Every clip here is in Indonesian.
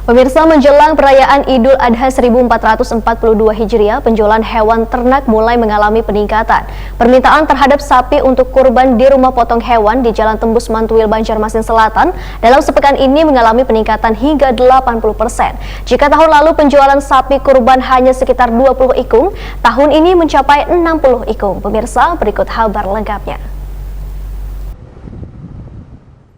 Pemirsa, menjelang perayaan Idul Adha 1442 Hijriah, penjualan hewan ternak mulai mengalami peningkatan. Permintaan terhadap sapi untuk kurban di rumah potong hewan di Jalan Tembus Mantuil, Banjarmasin Selatan dalam sepekan ini mengalami peningkatan hingga 80%. Jika tahun lalu penjualan sapi kurban hanya sekitar 20 ikung, tahun ini mencapai 60 ikung. Pemirsa, berikut kabar lengkapnya.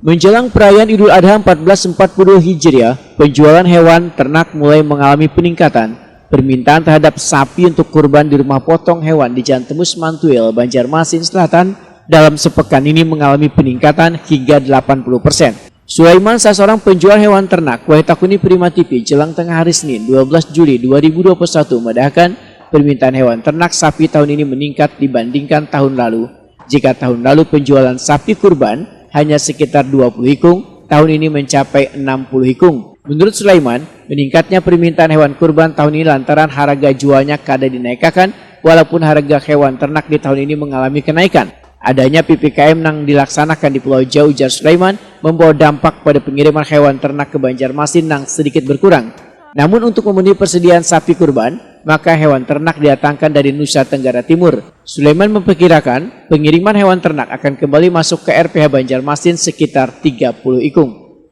Menjelang perayaan Idul Adha 1442 Hijriah, penjualan hewan ternak mulai mengalami peningkatan. Permintaan terhadap sapi untuk kurban di rumah potong hewan di Jalan Tembus Mantuil, Banjarmasin Selatan dalam sepekan ini mengalami peningkatan hingga 80%. Sulaiman, salah seorang penjual hewan ternak Wahidakuni Prima TV, jelang tengah hari Senin 12 Juli 2021 memedahkan permintaan hewan ternak sapi tahun ini meningkat dibandingkan tahun lalu. Jika tahun lalu penjualan sapi kurban hanya sekitar 20 ikung, tahun ini mencapai 60 ikung. Menurut Sulaiman, meningkatnya permintaan hewan kurban tahun ini lantaran harga jualnya kada dinaikkan, walaupun harga hewan ternak di tahun ini mengalami kenaikan. Adanya PPKM yang dilaksanakan di Pulau Jawa, ujar Sulaiman, membawa dampak pada pengiriman hewan ternak ke Banjarmasin yang sedikit berkurang. Namun untuk memenuhi persediaan sapi kurban, maka hewan ternak didatangkan dari Nusa Tenggara Timur. Sulaiman memperkirakan pengiriman hewan ternak akan kembali masuk ke RPH Banjarmasin sekitar 30 ikung.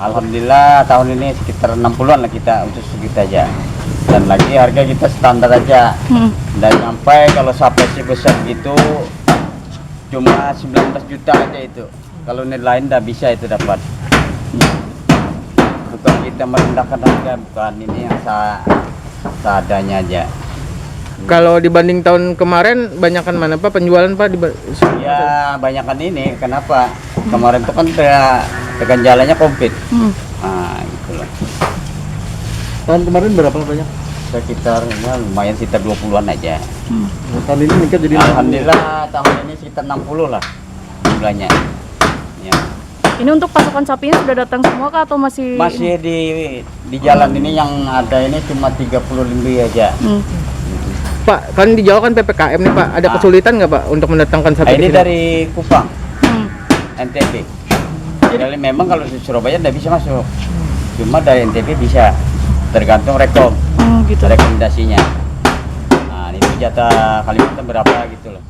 Alhamdulillah tahun ini sekitar 60-an lah kita untuk segitu aja. Dan lagi harga kita standar aja. Dan sampai kalau sapi besar gitu cuma 19 juta aja itu. Kalau net lain dah bisa itu dapat. Bukan kita merendahkan harga, bukan, ini yang seadanya aja. Kalau dibanding tahun kemarin, banyakkan mana Pak penjualan Pak? Ya banyakkan ini, kenapa? Kemarin itu kan tekan jalannya komplit. Nah gitu loh. Tahun kemarin berapa banyak? Sekitar ya, lumayan sekitar 20-an aja. Tahun ini meningkat jadi Alhamdulillah tahun ini sekitar 60 lah jumlahnya. Ya. Ini untuk pasokan sapinya sudah datang semua kah atau masih di jalan ini yang ada ini cuma 30 lebih aja. Pak, kan di Jawa kan PPKM nih Pak, ada kesulitan nggak Pak untuk mendatangkan sapi? Ini dari Kupang, NTB. Jadi memang kalau di Surabaya tidak bisa masuk, cuma dari NTB bisa, tergantung rekom, gitu. Rekomendasinya. Nah itu jatah Kalimantan berapa gitu loh.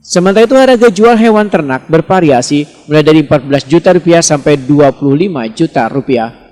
Sementara itu harga jual hewan ternak bervariasi mulai dari 14 juta rupiah sampai 25 juta rupiah.